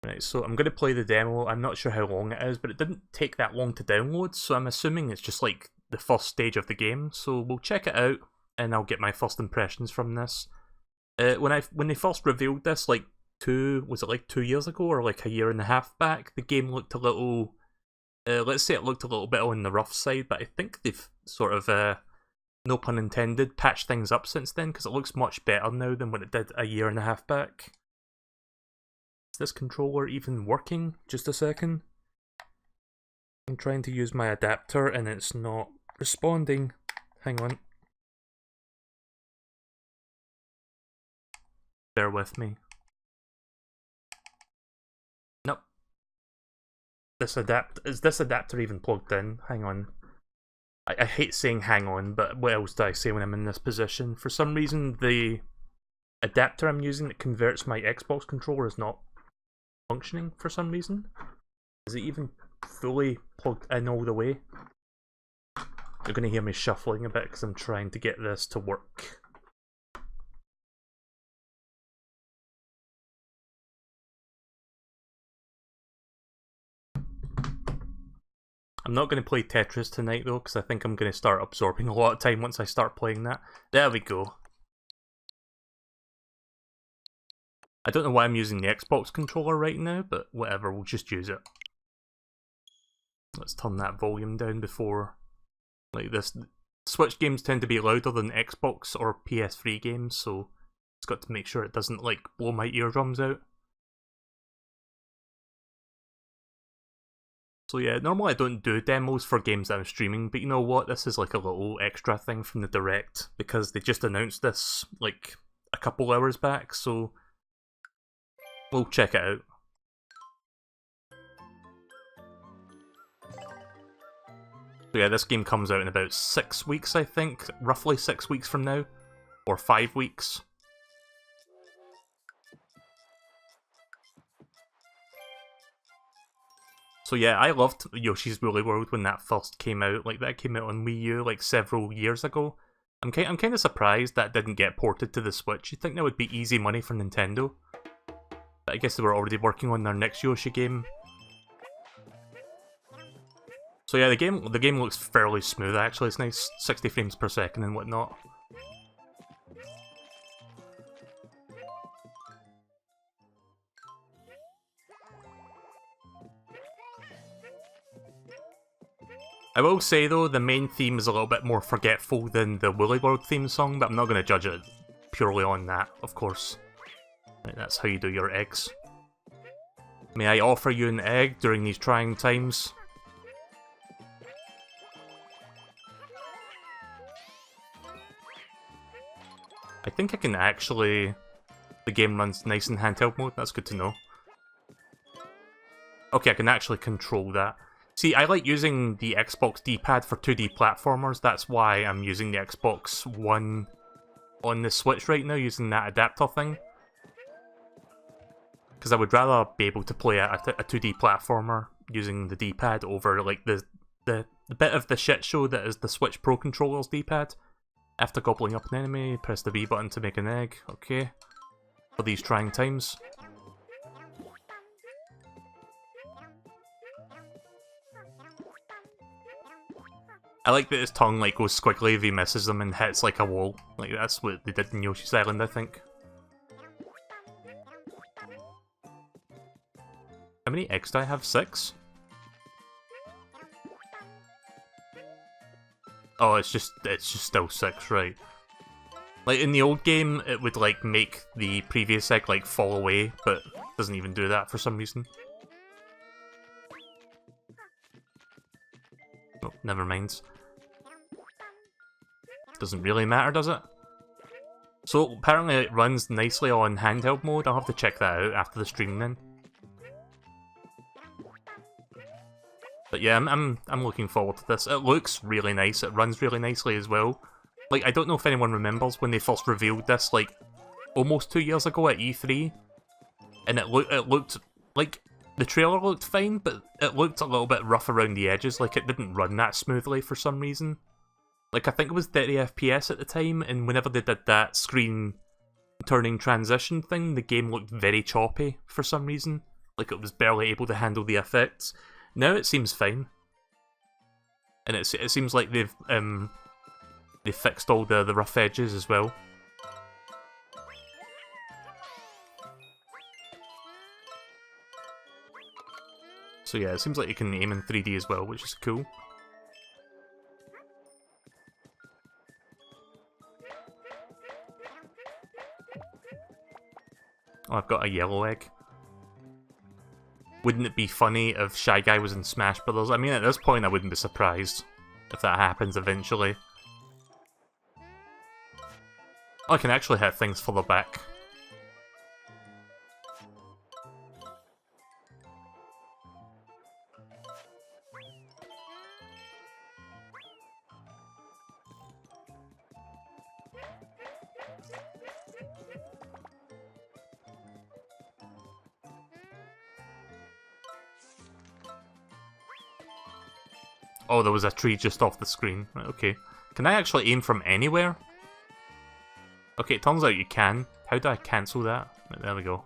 Right, so I'm going to play the demo. I'm not sure how long it is, but it didn't take that long to download, so I'm assuming it's just like the first stage of the game. So we'll check it out, and I'll get my first impressions from this. When they first revealed this, like was it like 2 years ago or like a year and a half back, the game looked a little, let's say it looked a little bit on the rough side, but I think they've sort of, no pun intended, patched things up since then, because it looks much better now than what it did a year and a half back. Is this controller even working? Just a second. I'm trying to use my adapter and it's not responding. Hang on. Bear with me. Nope. Is this adapter even plugged in? Hang on. I hate saying hang on, but what else do I say when I'm in this position? For some reason, the adapter I'm using that converts my Xbox controller is not functioning for some reason. Is it even fully plugged in all the way? You're going to hear me shuffling a bit because I'm trying to get this to work. I'm not going to play Tetris tonight though, because I think I'm going to start absorbing a lot of time once I start playing that. There we go. I don't know why I'm using the Xbox controller right now, but whatever, we'll just use it. Let's turn that volume down before, like this. Switch games tend to be louder than Xbox or PS3 games, so it's got to make sure it doesn't like blow my eardrums out. So yeah, normally I don't do demos for games that I'm streaming, but you know what, this is like a little extra thing from the Direct, because they just announced this like a couple hours back, so we'll check it out. So yeah, this game comes out in about 6 weeks, I think, roughly 6 weeks from now, or 5 weeks. So yeah, I loved Yoshi's Woolly World when that first came out. Like, that came out on Wii U like several years ago. I'm kind of surprised that didn't get ported to the Switch. You'd think that would be easy money for Nintendo. But I guess they were already working on their next Yoshi game. So yeah, the game looks fairly smooth actually. It's nice, 60 frames per second and whatnot. I will say though, the main theme is a little bit more forgetful than the Woolly World theme song, but I'm not going to judge it purely on that, of course. Right, that's how you do your eggs. May I offer you an egg during these trying times? I think I can actually... The game runs nice in handheld mode, that's good to know. Okay, I can actually control that. See, I like using the Xbox D-pad for 2D platformers, that's why I'm using the Xbox One on the Switch right now, using that adapter thing. Because I would rather be able to play a 2D platformer using the D-pad over like the bit of the shit show that is the Switch Pro controller's D-pad. After gobbling up an enemy, press the B button to make an egg, okay. For these trying times. I like that his tongue like goes squiggly if he misses them and hits like a wall. Like that's what they did in Yoshi's Island, I think. How many eggs do I have? 6? Oh, it's just still 6, right. Like in the old game, it would like make the previous egg like fall away, but it doesn't even do that for some reason. Oh, never mind. Doesn't really matter, does it? So apparently it runs nicely on handheld mode. I'll have to check that out after the stream then. But yeah, I'm looking forward to this. It looks really nice. It runs really nicely as well. Like, I don't know if anyone remembers when they first revealed this, like, almost 2 years ago at E3. And it looked like, the trailer looked fine, but it looked a little bit rough around the edges. Like, it didn't run that smoothly for some reason. Like, I think it was 30 FPS at the time, and whenever they did that screen turning transition thing, the game looked very choppy for some reason. like it was barely able to handle the effects. Now it seems fine. And it seems like they've fixed all the rough edges as well. So yeah, it seems like you can aim in 3D as well, which is cool. Oh, I've got a yellow egg. Wouldn't it be funny if Shy Guy was in Smash Brothers? I mean, at this point I wouldn't be surprised if that happens eventually. Oh, I can actually hit things further back. Oh, there was a tree just off the screen. Right, okay. Can I actually aim from anywhere? Okay, it turns out you can. How do I cancel that? Right, there we go.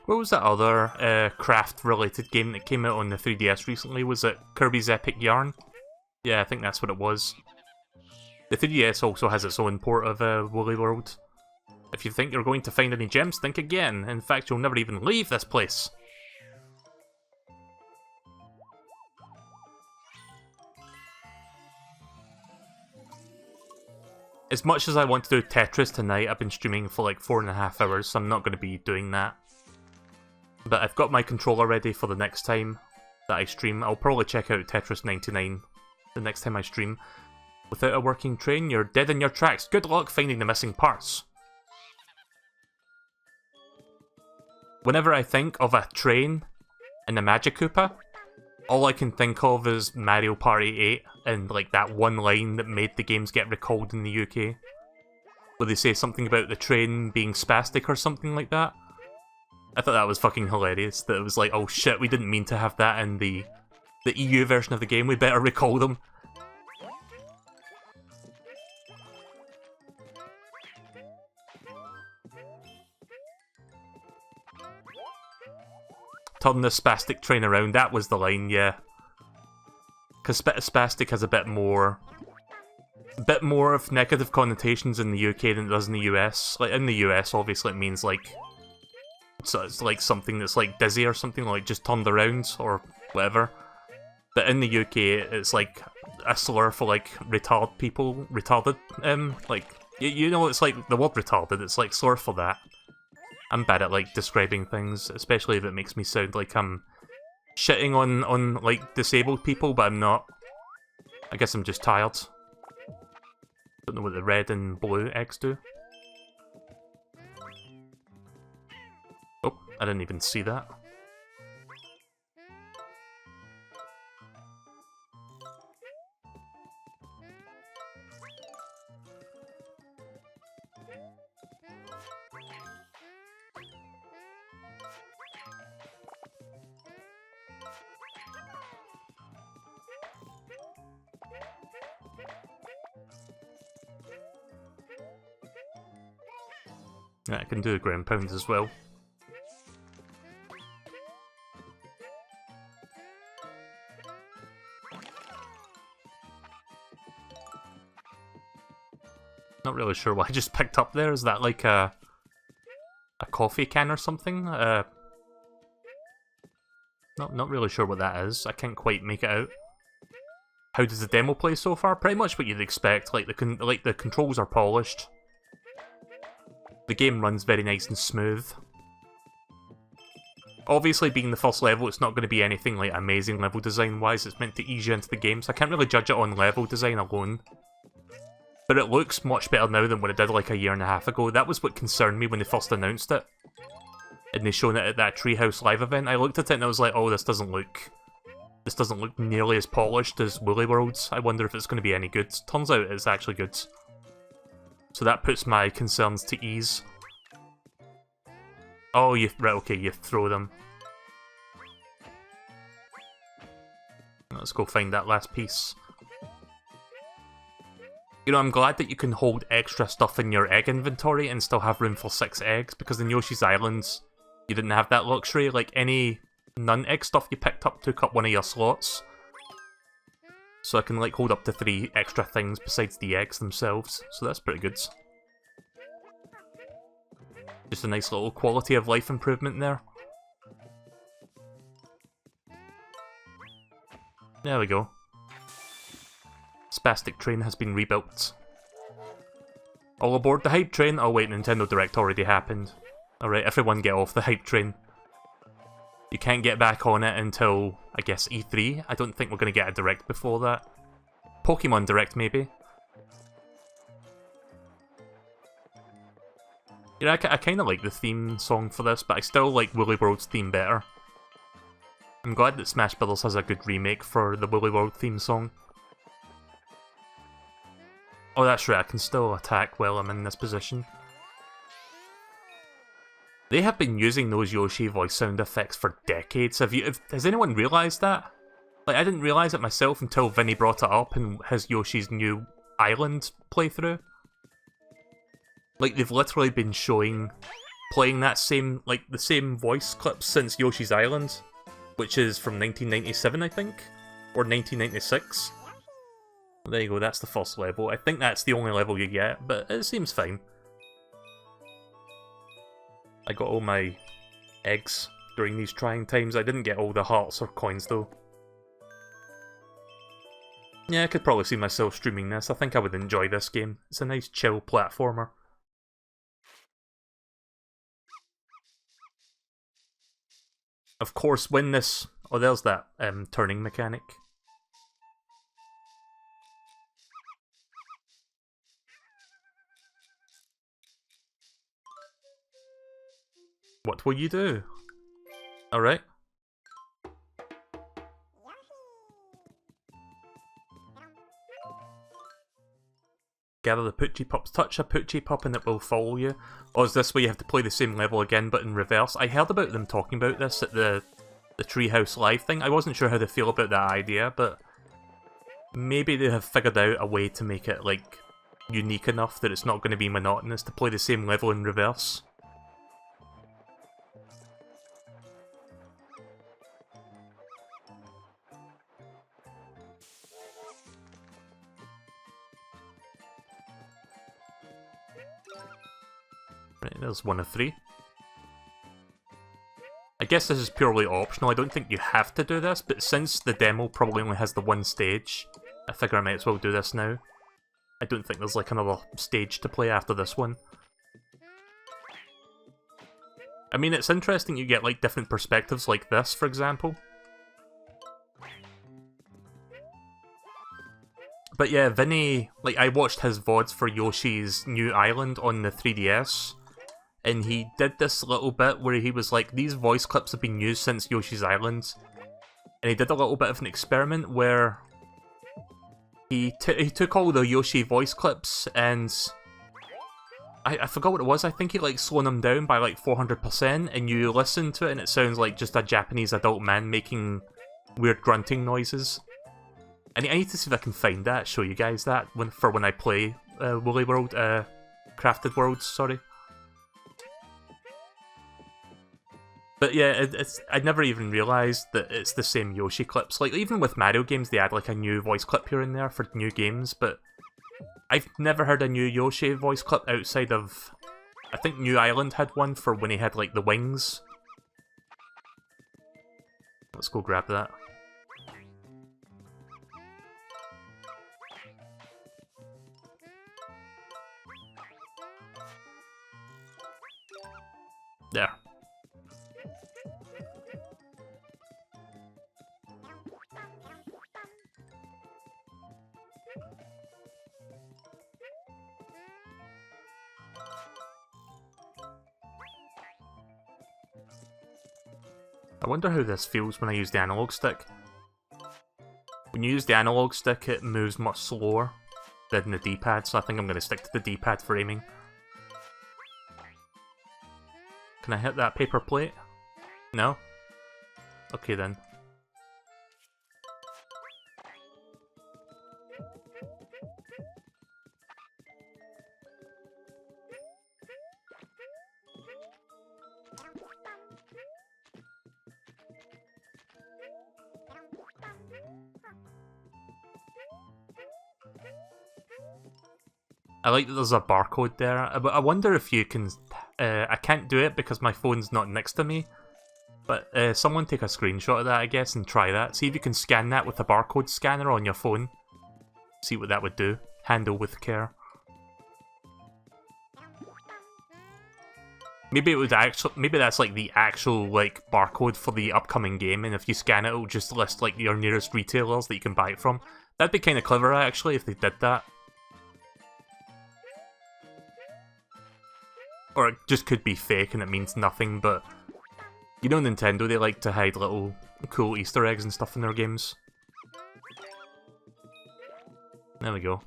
What was that other craft-related game that came out on the 3DS recently? Was it Kirby's Epic Yarn? Yeah, I think that's what it was. The 3DS also has its own port of Woolly World. If you think you're going to find any gems, think again. In fact, you'll never even leave this place. As much as I want to do Tetris tonight, I've been streaming for like 4.5 hours, so I'm not going to be doing that. But I've got my controller ready for the next time that I stream. I'll probably check out Tetris 99 the next time I stream. Without a working train, you're dead in your tracks. Good luck finding the missing parts. Whenever I think of a train and a Magic Koopa, all I can think of is Mario Party 8 and like that one line that made the games get recalled in the UK. Where they say something about the train being spastic or something like that. I thought that was fucking hilarious, that it was like, oh shit, we didn't mean to have that in the EU version of the game, we better recall them. Turn the spastic train around, that was the line, yeah. Because spastic has a bit more of negative connotations in the UK than it does in the US. Like, in the US, obviously it means like... So it's like something that's like dizzy or something, like just turned around or whatever. But in the UK, it's like a slur for like retarded people, like, you know, it's like the word retarded, it's like slur for that. I'm bad at like describing things, especially if it makes me sound like I'm shitting on like disabled people, but I'm not. I guess I'm just tired. Don't know what the red and blue eggs do. Oh, I didn't even see that. Yeah, I can do a ground pound as well. Not really sure what I just picked up there. Is that like a coffee can or something? Not really sure what that is. I can't quite make it out. How does the demo play so far? Pretty much what you'd expect. Like the controls are polished. The game runs very nice and smooth. Obviously, being the first level, it's not going to be anything like amazing level design-wise. It's meant to ease you into the game, so I can't really judge it on level design alone. But it looks much better now than what it did like a year and a half ago. That was what concerned me when they first announced it. And they shown it at that Treehouse Live event. I looked at it and I was like, oh, this doesn't look nearly as polished as Woolly World's. I wonder if it's going to be any good. Turns out it's actually good. So that puts my concerns to ease. Oh, right, okay, you throw them. Let's go find that last piece. You know, I'm glad that you can hold extra stuff in your egg inventory and still have room for 6 eggs, because in Yoshi's Islands, you didn't have that luxury. Like, any non-egg stuff you picked up took up one of your slots. So I can, like, hold up to 3 extra things besides the eggs themselves, so that's pretty good. Just a nice little quality of life improvement there. There we go. Spastic train has been rebuilt. All aboard the hype train. Oh wait, Nintendo Direct already happened. Alright, everyone get off the hype train. You can't get back on it until, I guess, E3. I don't think we're going to get a Direct before that. Pokemon Direct, maybe. Yeah, I kind of like the theme song for this, but I still like Woolly World's theme better. I'm glad that Smash Bros. Has a good remake for the Woolly World theme song. Oh, that's right, I can still attack while I'm in this position. They have been using those Yoshi voice sound effects for decades. Has anyone realised that? Like, I didn't realise it myself until Vinny brought it up in his Yoshi's New Island playthrough. Like, they've literally been playing that same, like, the same voice clips since Yoshi's Island, which is from 1997, I think? Or 1996? There you go, that's the first level. I think that's the only level you get, but it seems fine. I got all my eggs during these trying times. I didn't get all the hearts or coins, though. Yeah, I could probably see myself streaming this. I think I would enjoy this game. It's a nice, chill platformer. Of course, when this... Oh, there's that turning mechanic. What will you do? Alright. Gather the Poochie Pups. Touch a Poochie Pup and it will follow you. Or is this where you have to play the same level again but in reverse? I heard about them talking about this at the Treehouse Live thing. I wasn't sure how they feel about that idea, but maybe they have figured out a way to make it, like, unique enough that it's not going to be monotonous to play the same level in reverse. Right, there's one of 3. I guess this is purely optional. I don't think you have to do this, but since the demo probably only has the one stage, I figure I might as well do this now. I don't think there's like another stage to play after this one. I mean, it's interesting you get like different perspectives like this, for example. But yeah, Vinny, like, I watched his VODs for Yoshi's New Island on the 3DS, and he did this little bit where he was like, these voice clips have been used since Yoshi's Island, and he did a little bit of an experiment where he took all the Yoshi voice clips and I forgot what it was. I think he like slowed them down by like 400%, and you listen to it and it sounds like just a Japanese adult man making weird grunting noises. I need to see if I can find that, show you guys that when I play Woolly World, Crafted Worlds, sorry. But yeah, I never even realised that it's the same Yoshi clips. Like, even with Mario games, they add like a new voice clip here and there for new games, but I've never heard a new Yoshi voice clip outside of... I think New Island had one for when he had like the wings. Let's go grab that. There. I wonder how this feels when I use the analog stick. When you use the analog stick, it moves much slower than the D-pad, so I think I'm going to stick to the D-pad for aiming. Can I hit that paper plate? No? Okay then. I like that there's a barcode there, but I wonder if you can... I can't do it because my phone's not next to me, but someone take a screenshot of that, I guess, and try that. See if you can scan that with a barcode scanner on your phone. See what that would do. Handle with care. Maybe it would actually... Maybe that's like the actual like barcode for the upcoming game, and if you scan it, it'll just list like your nearest retailers that you can buy it from. That'd be kind of clever, actually, if they did that. Or it just could be fake and it means nothing, but... You know Nintendo, they like to hide little cool Easter eggs and stuff in their games. There we go.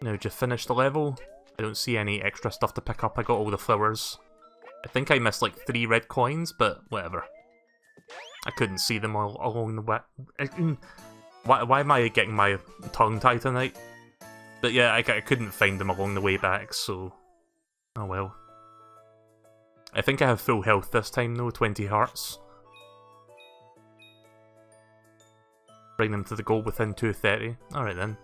Now just finish the level. I don't see any extra stuff to pick up, I got all the flowers. I think I missed like 3 red coins, but whatever. I couldn't see them all along the way. Why am I getting my tongue tied tonight? But yeah, I couldn't find them along the way back, so... Oh well. I think I have full health this time though, 20 hearts. Bring them to the goal within 230. Alright then.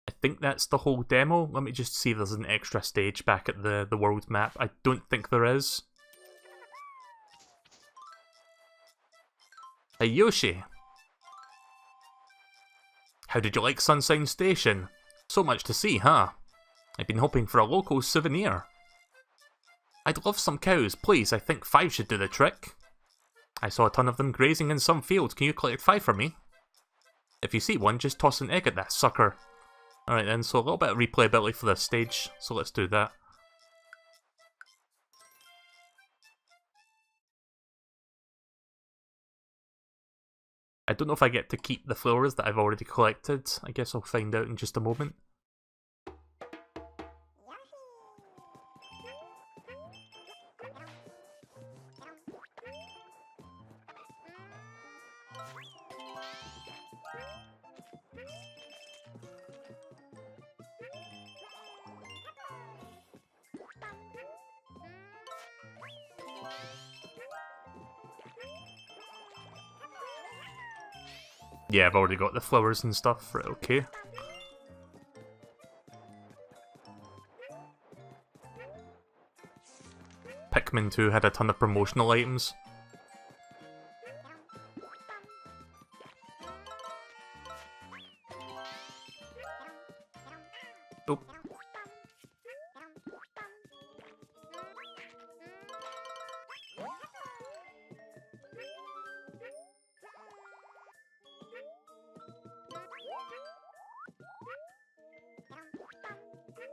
I think that's the whole demo. Let me just see if there's an extra stage back at the world map. I don't think there is. Hey Yoshi! How did you like Sunshine Station? So much to see, huh? I've been hoping for a local souvenir. I'd love some cows, please. I think 5 should do the trick. I saw a ton of them grazing in some field. Can you collect 5 for me? If you see one, just toss an egg at that sucker. Alright then, so a little bit of replayability for this stage, so let's do that. I don't know if I get to keep the flowers that I've already collected. I guess I'll find out in just a moment. Yeah, I've already got the flowers and stuff, right, okay. Pikmin 2 had a ton of promotional items. Oh.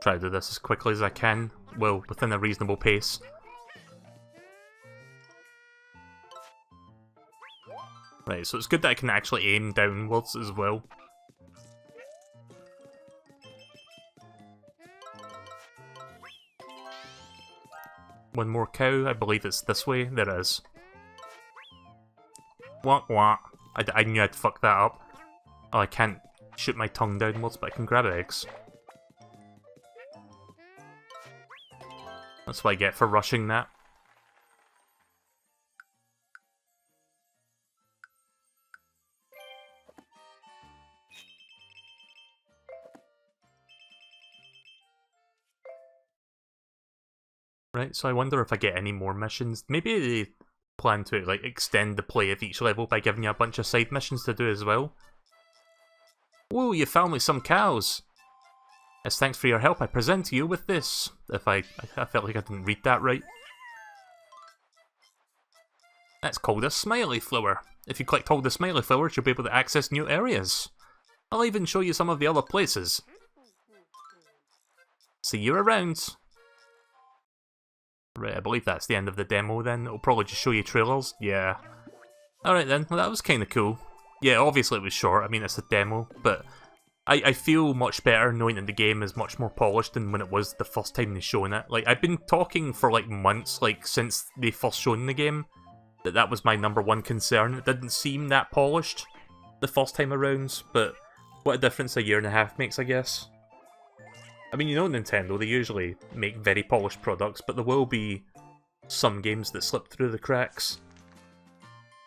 Try to do this as quickly as I can, well, within a reasonable pace. Right, so it's good that I can actually aim downwards as well. One more cow, I believe it's this way, there is. Wah wah. I knew I'd fuck that up. Oh, I can't shoot my tongue downwards, but I can grab eggs. That's what I get for rushing that. Right, so I wonder if I get any more missions. Maybe they plan to like extend the play of each level by giving you a bunch of side missions to do as well. Whoa, you found me some cows! As thanks for your help, I present to you with this. If I felt like I didn't read that right. That's called a smiley flower. If you collect all the smiley flowers, you'll be able to access new areas. I'll even show you some of the other places. See you around. Right, I believe that's the end of the demo then. It'll probably just show you trailers. Yeah. Alright then, well that was kinda cool. Yeah, obviously it was short, I mean it's a demo, but I feel much better knowing that the game is much more polished than when it was the first time they shown it. Like, I've been talking for like months, like since they first shown the game, that was my #1 concern. It didn't seem that polished the first time around, but what a difference a year and a half makes, I guess. I mean, you know Nintendo, they usually make very polished products, but there will be some games that slip through the cracks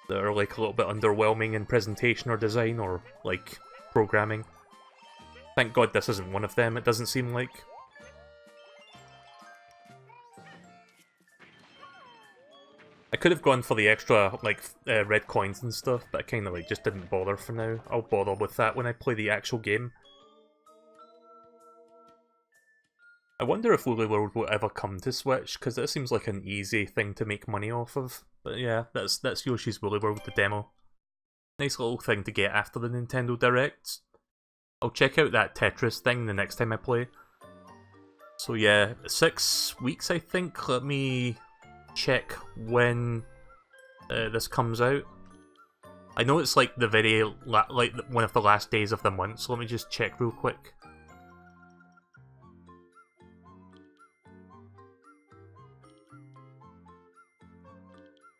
that are like a little bit underwhelming in presentation or design or like programming. Thank God this isn't one of them, it doesn't seem like. I could have gone for the extra, like, red coins and stuff, but I kind of, like, just didn't bother for now. I'll bother with that when I play the actual game. I wonder if Woolly World will ever come to Switch, because that seems like an easy thing to make money off of. But yeah, that's Yoshi's Woolly World, the demo. Nice little thing to get after the Nintendo Direct. I'll check out that Tetris thing the next time I play. So yeah, 6 weeks I think. Let me check when this comes out. I know it's like the very like one of the last days of the month, so let me just check real quick.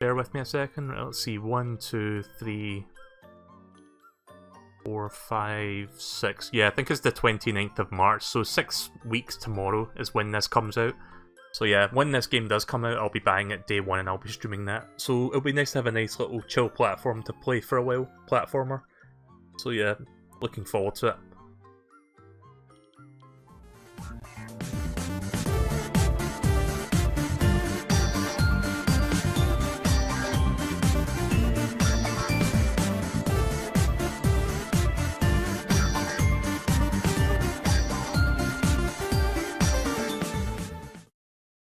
Bear with me a second. Let's see, 1, 2, 3, 4, 5, 6. Yeah, I think it's the 29th of March, so 6 weeks tomorrow is when this comes out. So yeah, when this game does come out, I'll be buying it day 1 and I'll be streaming that. So it'll be nice to have a nice little chill platform to play for a while, platformer. So yeah, looking forward to it.